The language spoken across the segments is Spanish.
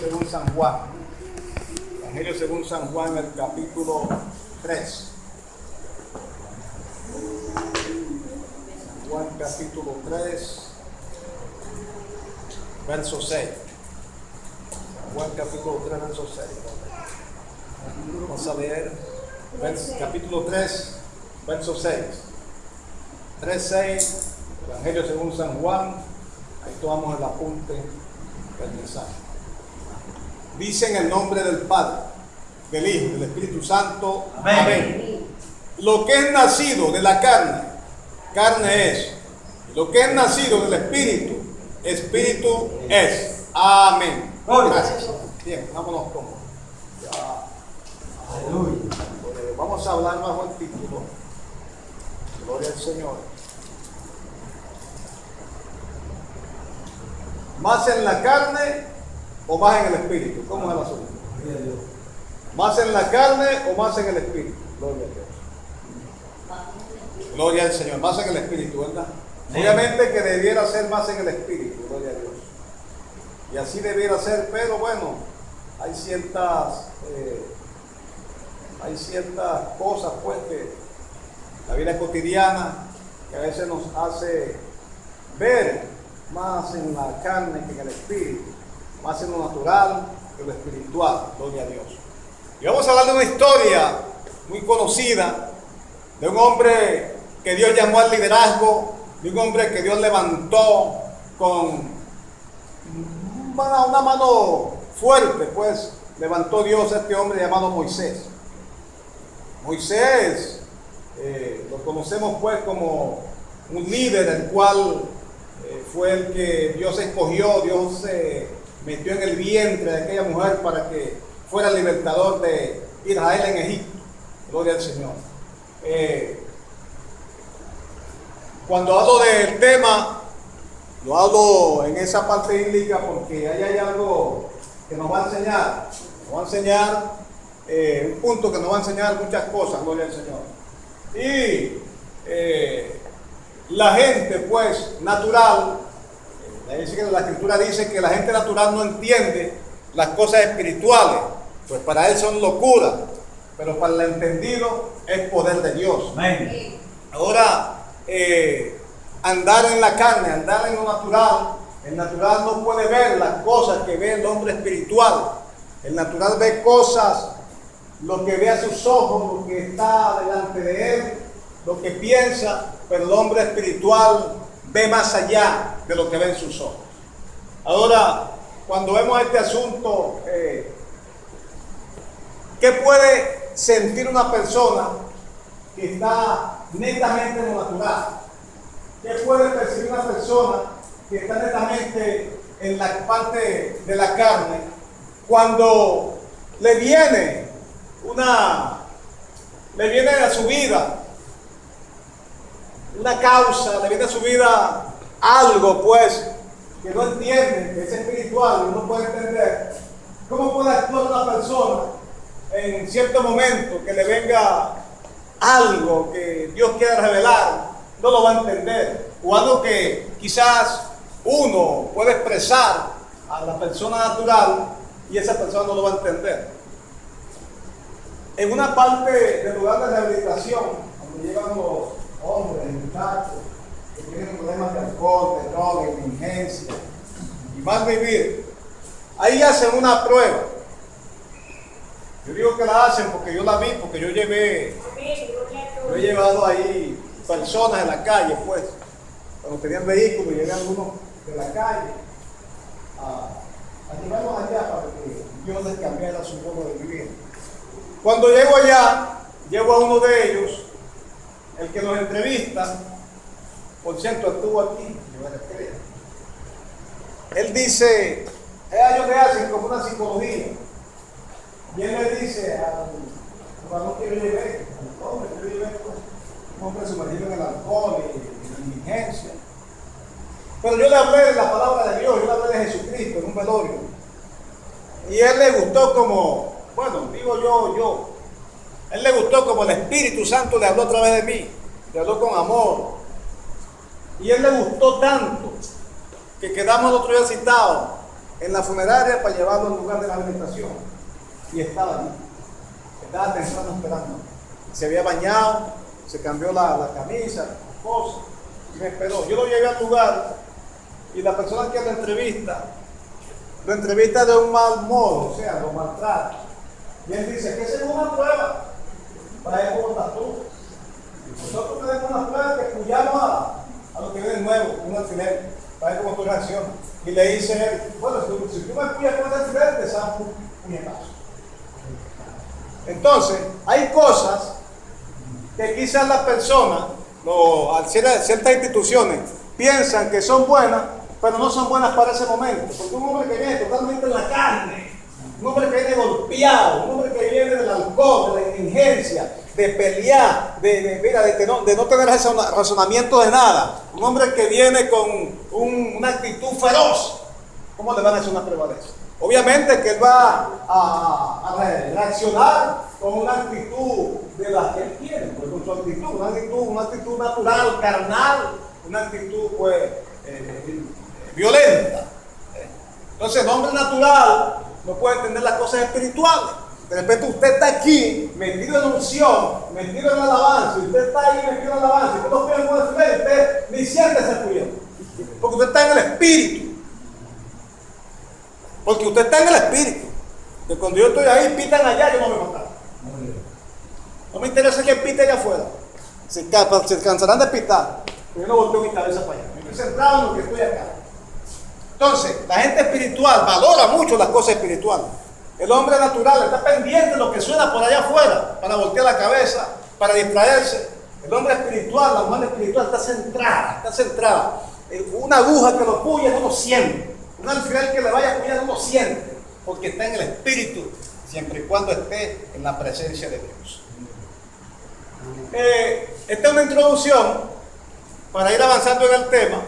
Según San Juan, Evangelio según San Juan, el capítulo 3. San Juan capítulo 3, verso 6. San Juan capítulo 3, verso 6. Vamos a leer capítulo 3, verso 6. 3, 6, Evangelio según San Juan. Ahí tomamos el apunte del mensaje. Dice en el nombre del Padre, del Hijo y del Espíritu Santo. Amén. Amén. Lo que es nacido de la carne, carne es. Lo que es nacido del Espíritu, Espíritu es. Amén. Gracias. Bien, vámonos con. Vamos a hablar bajo el título. Gloria al Señor. Más en la carne o más en el espíritu. ¿Cómo es el asunto? ¿Más en la carne o más en el espíritu? Gloria a Dios. Gloria al Señor. Más en el espíritu, ¿verdad? Sí. Obviamente que debiera ser más en el espíritu. Gloria a Dios. Y así debiera ser, pero bueno, hay ciertas cosas pues que la vida cotidiana que a veces nos hace ver más en la carne que en el espíritu, más en lo natural que en lo espiritual. Gloria a Dios. Y vamos a hablar de una historia muy conocida de un hombre que Dios llamó al liderazgo, de un hombre que Dios levantó con una mano fuerte, pues levantó Dios a este hombre llamado Moisés. Moisés lo conocemos pues como un líder, el cual fue el que Dios escogió. Dios se metió en el vientre de aquella mujer para que fuera el libertador de Israel en Egipto. Gloria al Señor. Cuando hablo del tema, lo hablo en esa parte bíblica porque ahí hay algo que nos va a enseñar. Nos va a enseñar un punto que nos va a enseñar muchas cosas. Gloria al Señor. Y la gente pues natural, la escritura dice que la gente natural no entiende las cosas espirituales, pues para él son locura, pero para el entendido es poder de Dios. Amén. Ahora, andar en la carne, andar en lo natural, el natural no puede ver las cosas que ve el hombre espiritual. El natural ve cosas, lo que ve a sus ojos, lo que está delante de él, lo que piensa, pero el hombre espiritual ve más allá de lo que ven sus ojos. Ahora, cuando vemos este asunto, ¿qué puede sentir una persona que está netamente en lo natural? ¿Qué puede percibir una persona que está netamente en la parte de la carne cuando le viene a su vida una causa, le viene a su vida algo pues que no entiende, que es espiritual y no puede entender? ¿Cómo puede actuar una persona en cierto momento que le venga algo que Dios quiera revelar? No lo va a entender, o algo que quizás uno puede expresar a la persona natural y esa persona no lo va a entender. En una parte del lugar de rehabilitación, donde llegan los hombres, muchachos que tienen problemas de alcohol, de droga, de indigencia y mal vivir, ahí hacen una prueba. Yo digo que la hacen porque yo la vi, porque yo he llevado ahí personas en la calle, pues, cuando tenían vehículos, llegué a algunos de la calle a llevarlos allá para que Dios les cambiara su modo de vivir. Cuando llego allá, llevo a uno de ellos, el que nos entrevista, por cierto, estuvo aquí, él dice, ellos le hacen como una psicología, y él le dice al varón que yo llevé, al hombre que yo llevé, un hombre sumergido en el alcohol y en la indigencia, pero yo le hablé de la palabra de Dios, yo le hablé de Jesucristo en un velorio, y él le gustó como, bueno, digo yo, él le gustó como el Espíritu Santo le habló a través de mí, le habló con amor, y él le gustó tanto que quedamos el otro día citados en la funeraria para llevarlo al lugar de la meditación. Y estaba allí. Estaba temprano esperando. Se había bañado, se cambió la camisa, cosas, y me esperó. Yo lo llevé al lugar y la persona que lo entrevista de un mal modo, o sea, lo maltrata. Y él dice que esa es una prueba para ver cómo estás tú. Nosotros tenemos una prueba que escuchamos a lo que viene nuevo, un alfiler, para ver cómo tú reaccionas. Y le dice él, bueno, si tú me escuchas con el alfiler, te sabes un puñetazo. Entonces, hay cosas que quizás las personas, al ciertas instituciones, piensan que son buenas, pero no son buenas para ese momento. Porque un hombre que viene totalmente en la carne, un hombre que viene golpeado, un hombre que viene del alcohol, de la indigencia, de pelear, de no tener razonamiento de nada, un hombre que viene con una actitud feroz, ¿cómo le van a hacer una prueba de eso? Obviamente que él va a reaccionar con una actitud de la que él tiene, pues con su actitud, una actitud natural, carnal, una actitud pues violenta. Entonces el hombre natural no puede entender las cosas espirituales. De repente usted está aquí, metido en unción, metido en alabanza, y usted está ahí metido en alabanza, y usted no puede poder y usted ni siente ese ruido, porque usted está en el espíritu. Porque usted está en el espíritu. Que cuando yo estoy ahí, pitan allá, yo no me mato. No me interesa que pite allá afuera. Se cansarán de pitar. Pero yo no volteo mi cabeza para allá. Me estoy centrado en lo que estoy acá. Entonces, la gente espiritual valora mucho las cosas espirituales. El hombre natural está pendiente de lo que suena por allá afuera, para voltear la cabeza, para distraerse. El hombre espiritual, la mujer espiritual está centrada. Una aguja que lo puya no lo siente. Un alfiler que le vaya a puñar no lo siente, porque está en el espíritu, siempre y cuando esté en la presencia de Dios. Esta es una introducción para ir avanzando en el tema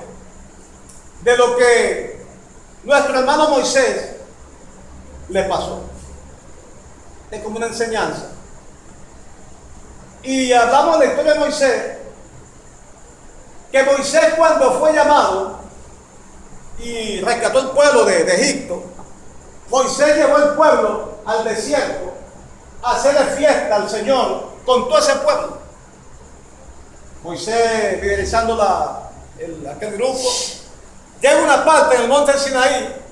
de lo que nuestro hermano Moisés le pasó. Es como una enseñanza. Y hablamos de la historia de Moisés, que Moisés cuando fue llamado y rescató el pueblo de Egipto, Moisés llevó el pueblo al desierto a hacerle fiesta al Señor con todo ese pueblo. Moisés, liderizando aquel grupo, llega una parte en el monte Sinaí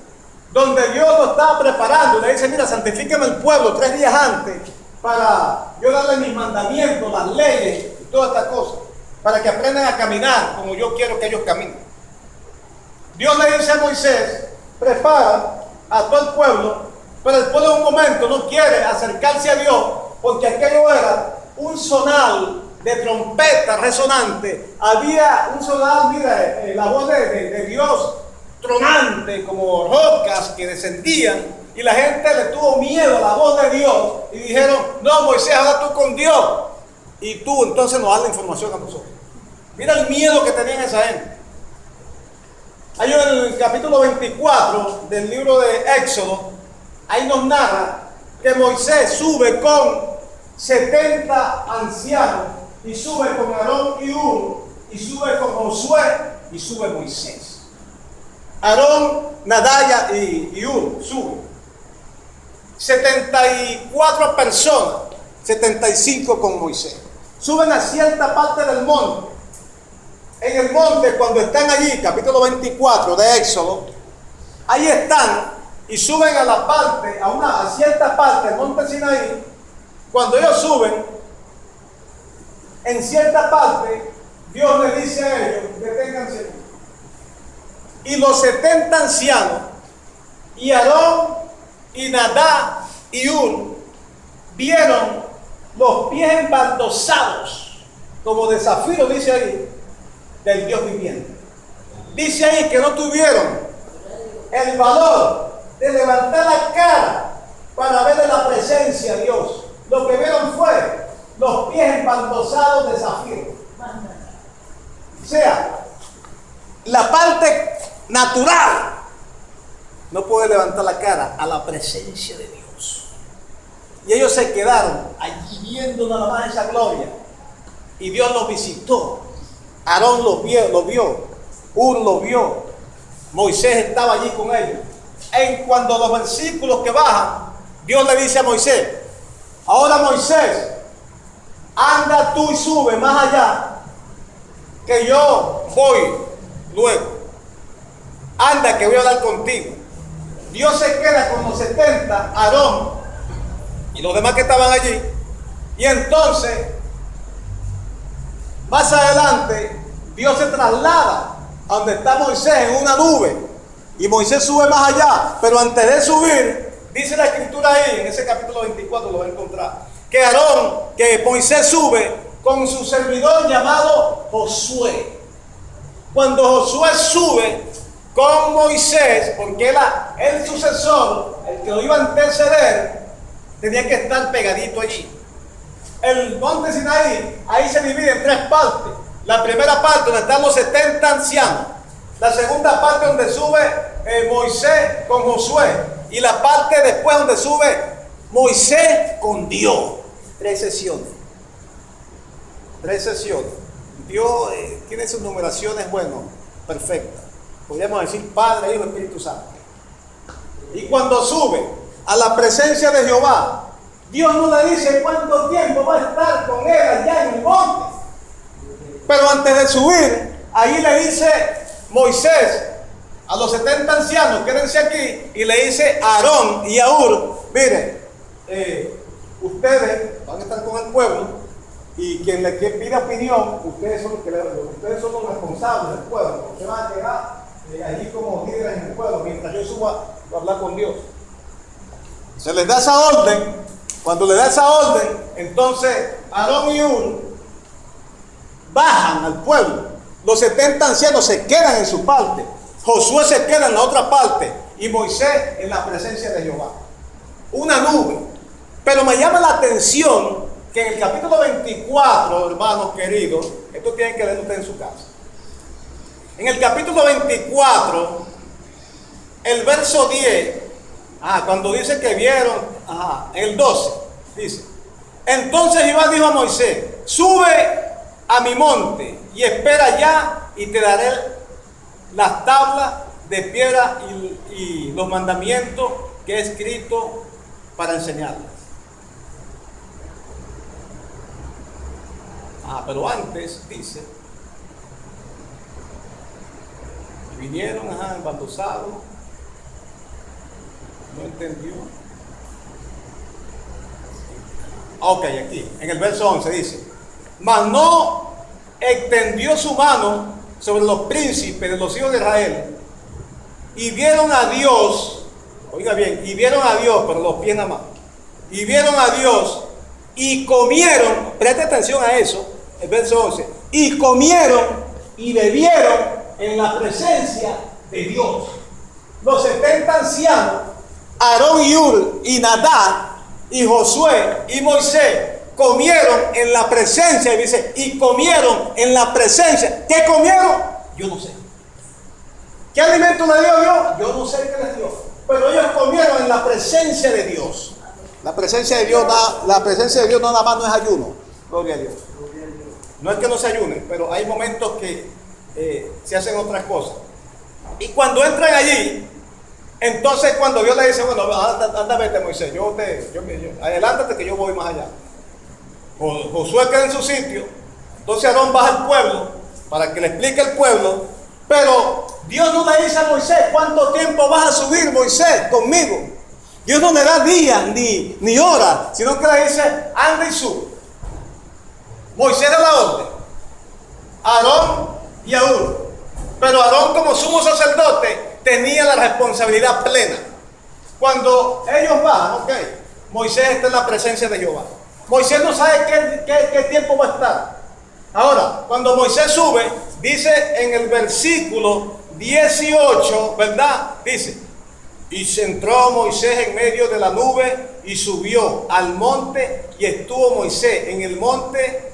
donde Dios lo estaba preparando. Le dice, mira, santifíqueme el pueblo 3 días antes para yo darle mis mandamientos, las leyes y todas estas cosas, para que aprendan a caminar como yo quiero que ellos caminen. Dios le dice a Moisés, prepara a todo el pueblo, pero el pueblo en un momento no quiere acercarse a Dios, porque aquello era un sonar de trompeta resonante. Había un sonar, mira, la voz de Dios tronante, como rocas que descendían, y la gente le tuvo miedo a la voz de Dios, y dijeron, no, Moisés, habla tú con Dios, y tú entonces nos das la información a nosotros. Mira el miedo que tenían esa gente. Hay en el capítulo 24 del libro de Éxodo, ahí nos narra que Moisés sube con 70 ancianos, y sube con Aarón y Hur, y sube con Josué, y sube Moisés. Aarón, Nadaya y Hur suben. 74 personas, 75 con Moisés. Suben a cierta parte del monte. En el monte, cuando están allí, capítulo 24 de Éxodo, ahí están y suben a la parte, a cierta parte del monte Sinaí. Cuando ellos suben, en cierta parte, Dios les dice a ellos, deténganse. Y los 70 ancianos, y Aarón, y Nadab, y Hur, vieron los pies embaldosados, como de zafiro, dice ahí, del Dios viviente. Dice ahí que no tuvieron el valor de levantar la cara para ver la presencia de Dios. Lo que vieron fue los pies embaldosados de zafiro. O sea, la parte natural no puede levantar la cara a la presencia de Dios. Y ellos se quedaron allí viendo nada más esa gloria. Y Dios los visitó. Aarón lo vio, Hur lo vio, Moisés estaba allí con ellos. cuando los versículos que bajan, Dios le dice a Moisés: ahora Moisés, anda tú y sube más allá, que yo voy luego. Anda, que voy a hablar contigo. Dios se queda con los 70, Aarón y los demás que estaban allí. Y entonces, más adelante, Dios se traslada a donde está Moisés en una nube. Y Moisés sube más allá. Pero antes de subir, dice la escritura ahí, en ese capítulo 24 lo va a encontrar, que Moisés sube con su servidor llamado Josué. Cuando Josué sube con Moisés, porque era el sucesor, el que lo iba a anteceder, tenía que estar pegadito allí. El monte Sinaí, ahí se divide en 3 partes. La primera parte donde están los 70 ancianos. La segunda parte donde sube Moisés con Josué. Y la parte después donde sube Moisés con Dios. 3 sesiones. 3 sesiones. Dios tiene sus numeraciones, bueno, perfectas. Podríamos decir Padre, Hijo, Espíritu Santo. Y cuando sube a la presencia de Jehová, Dios no le dice cuánto tiempo va a estar con él allá en el monte. Pero antes de subir, ahí le dice Moisés a los 70 ancianos: quédense aquí. Y le dice a Aarón y a Hur: miren, ustedes van a estar con el pueblo, y quien le pida opinión, ustedes son los responsables del pueblo. Ustedes van a quedar allí como líderes en el pueblo mientras yo suba a hablar con Dios. Se les da esa orden. Cuando le da esa orden, entonces Aarón y Hur bajan al pueblo. Los 70 ancianos se quedan en su parte. Josué se queda en la otra parte. Y Moisés en la presencia de Jehová. Una nube. Pero me llama la atención que en el capítulo 24, hermanos queridos, esto tienen que leer ustedes en su casa. En el capítulo 24, el verso 10, cuando dice que vieron, el 12, dice: entonces Jehová dijo a Moisés: sube a mi monte y espera allá, y te daré las tablas de piedra y los mandamientos que he escrito para enseñarlas. Pero antes dice: vinieron, embandossados. No entendió. Ok, aquí, en el verso 11 dice: mas no extendió su mano sobre los príncipes de los hijos de Israel, y vieron a Dios, oiga bien, y vieron a Dios, pero los pies nada más, y vieron a Dios, y comieron, preste atención a eso, el verso 11, y comieron y bebieron en la presencia de Dios. Los 70 ancianos, Aarón y Hur y Nadab y Josué y Moisés, comieron en la presencia, y dice, y comieron en la presencia. ¿Qué comieron? Yo no sé. ¿Qué alimento le dio Dios? Yo no sé qué les dio. Pero ellos comieron en la presencia de Dios. La presencia de Dios no nada más no es ayuno. Gloria a Dios. No es que no se ayune, pero hay momentos que se hacen otras cosas. Y cuando entran allí, entonces cuando Dios le dice: bueno, anda, vete, Moisés, adelántate que yo voy más allá. Josué queda en su sitio. Entonces Aarón baja al pueblo para que le explique al pueblo. Pero Dios no le dice a Moisés: ¿cuánto tiempo vas a subir, Moisés, conmigo? Dios no le da días ni horas, sino que le dice: anda y sube. Moisés da la orden, Aarón y a Hur. Pero Aarón, como sumo sacerdote, tenía la responsabilidad plena. Cuando ellos bajan, Moisés está en la presencia de Jehová. Moisés no sabe qué tiempo va a estar. Ahora, cuando Moisés sube, dice en el versículo 18, ¿verdad? Dice: y se entró Moisés en medio de la nube y subió al monte, y estuvo Moisés en el monte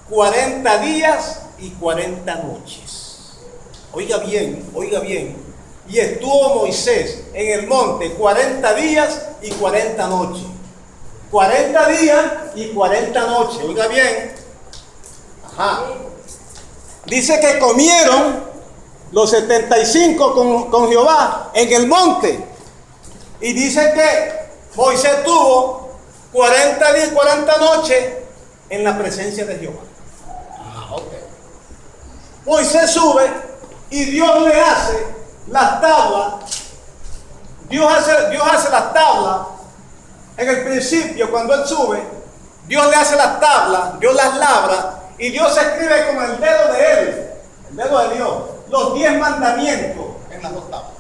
40 días y 40 noches. Oiga bien. Y estuvo Moisés en el monte 40 días y 40 noches. 40 días y 40 noches. Oiga bien. Dice que comieron los 75 con Jehová en el monte. Y dice que Moisés tuvo 40 días y 40 noches en la presencia de Jehová. Moisés sube y Dios le hace las tablas. Dios hace las tablas. En el principio, cuando él sube, Dios le hace las tablas, Dios las labra, y Dios escribe con el dedo de él, el dedo de Dios, los 10 mandamientos en las dos tablas.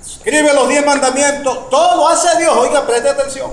Escribe los 10 mandamientos, todo lo hace Dios, oiga, preste atención.